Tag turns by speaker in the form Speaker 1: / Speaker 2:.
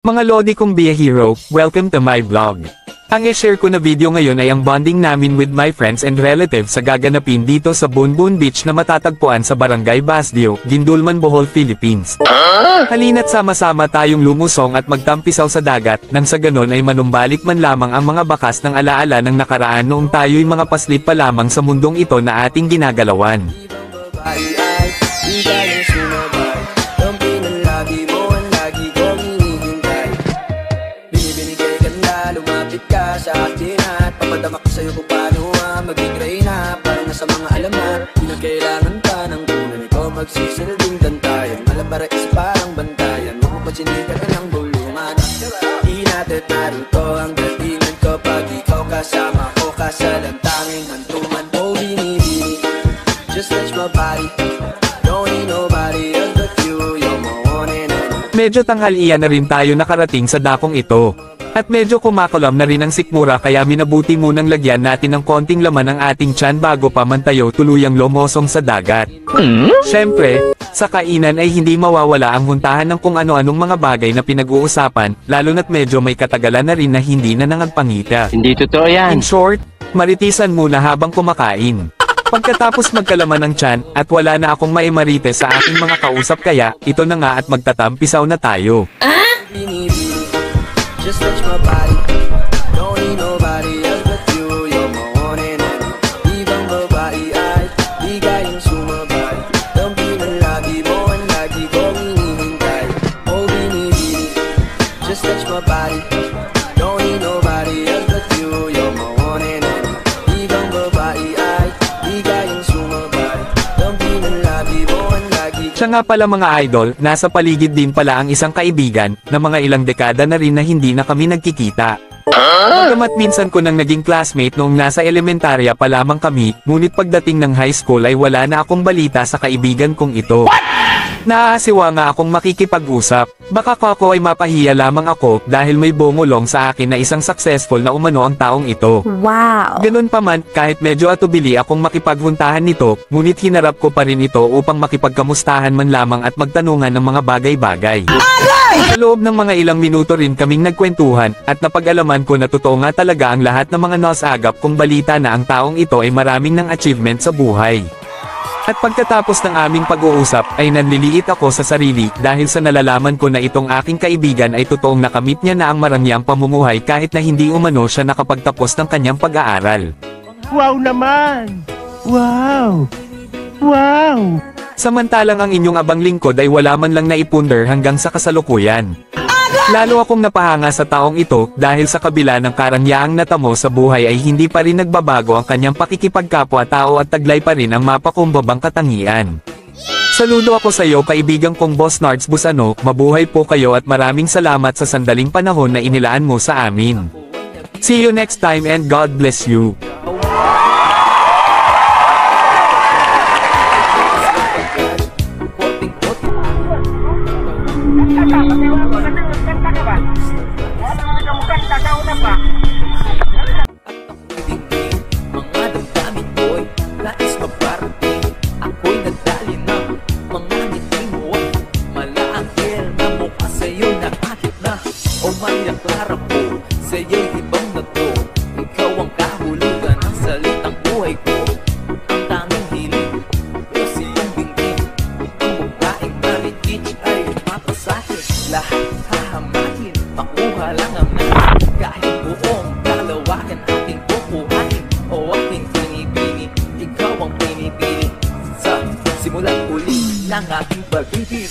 Speaker 1: Mga lodi kong biyahero, welcome to my vlog. Ang i-share ko na video ngayon ay ang bonding namin with my friends and relatives sa gaganapin dito sa Bunbun Beach na matatagpuan sa Barangay Basdio, Gindulman, Bohol, Philippines. Halina't sama-sama tayong lumusong at magtampisaw sa dagat, nang sa ganon ay manumbalik man lamang ang mga bakas ng alaala ng nakaraan noong tayo'y mga paslit pa lamang sa mundong ito na ating ginagalawan.
Speaker 2: Lumapit ka sa akin at papadama ko sa'yo kung paano maging reyna. Parang nasa mga alamat, di na kailangan pa ng tunay ko magsisilbing dantayan. Malabara is parang bantayan, mapapatsinigan ka ng bulungan. Di natin naruto ang galingan ko pag ikaw kasama ko, kasalantangin hantuman. Oh binibini, just touch my body, don't need nobody else but you, you're my one and only.
Speaker 1: Medyo tanghalian na rin tayo nakarating sa dakong ito. At medyo kumakulam na rin ang sikmura kaya minabuti munang lagyan natin ng konting laman ng ating tiyan bago pa man tayo tuluyang lumosong sa dagat. Siyempre, sa kainan ay hindi mawawala ang huntahan ng kung ano-anong mga bagay na pinag-uusapan, lalo na't medyo may katagalan na rin na hindi na nangagpangita.
Speaker 3: Hindi totoo yan.
Speaker 1: In short, maritisan muna habang kumakain. Pagkatapos magkalaman ng tiyan, at wala na akong maimarite sa aking mga kausap kaya, ito na nga at magtatampisaw na tayo.
Speaker 2: Just touch my body, don't need nobody else but you, you're my one and only. Ibang babae ay di kayang sumabay, dampi ng labi mo ang lagi kong hinihintay. Oh binibini, just touch my body, don't need nobody else but you, you're my one and only. Ibang babae ay di kayang sumabay, dampi ng labi mo ang lagi.
Speaker 1: Siya nga pala mga idol, nasa paligid din pala ang isang kaibigan, na mga ilang dekada na rin na hindi na kami nagkikita. Bagamat minsan ko nang naging classmate noong nasa elementarya pa lamang kami, ngunit pagdating ng high school ay wala na akong balita sa kaibigan kong ito. Naaasiwa nga akong makikipag-usap, baka ako ay mapahiya lamang ako dahil may bumulong sa akin na isang successful na umano ang taong ito.
Speaker 4: Wow!
Speaker 1: Ganun pa man, kahit medyo atubili akong makipaghuntahan nito, ngunit hinarap ko pa rin ito upang makipagkamustahan man lamang at magtanungan ng mga bagay-bagay. Sa loob ng mga ilang minuto rin kaming nagkwentuhan, at napag-alaman ko na totoo nga talaga ang lahat ng mga nasagap kong balita na ang taong ito ay maraming ng achievement sa buhay. At pagkatapos ng aming pag-uusap, ay nanliliit ako sa sarili dahil sa nalalaman ko na itong aking kaibigan ay totoong nakamit niya na ang marangyang pamumuhay kahit na hindi umano siya nakapagtapos ng kanyang pag-aaral.
Speaker 3: Wow naman! Wow! Wow!
Speaker 1: Samantalang ang inyong abang lingkod ay wala man lang naipundar hanggang sa kasalukuyan. Lalo akong napahanga sa taong ito dahil sa kabila ng karangyaang natamo sa buhay ay hindi pa rin nagbabago ang kanyang pakikipagkapwa-tao at taglay pa rin ang mapakumbabang katangian. Saludo ako sa iyo kaibigan kong Boss Nards Busano, mabuhay po kayo at maraming salamat sa sandaling panahon na inilaan mo sa amin. See you next time and God bless you.
Speaker 2: Mga damdamin ko'y nais maparating. Ako'y nadali ng mga ngiti mo. Malaangkil na mukha sa'yo nakakit na. O Maria Clara ko, sa'yo'y ibang na to. Ikaw ang kahulugan ng salitang buhay ko. Ang tanging hiling, kasi yung binggit. Ang babaeng maligit ay mapasahin. Lahat hahamakin, makuha lang ang natin. Kahit buong dalawakan ating kukuhain. O aking pinipili, ikaw ang pinipili. Sa simulang uli ng aking pag-ibig.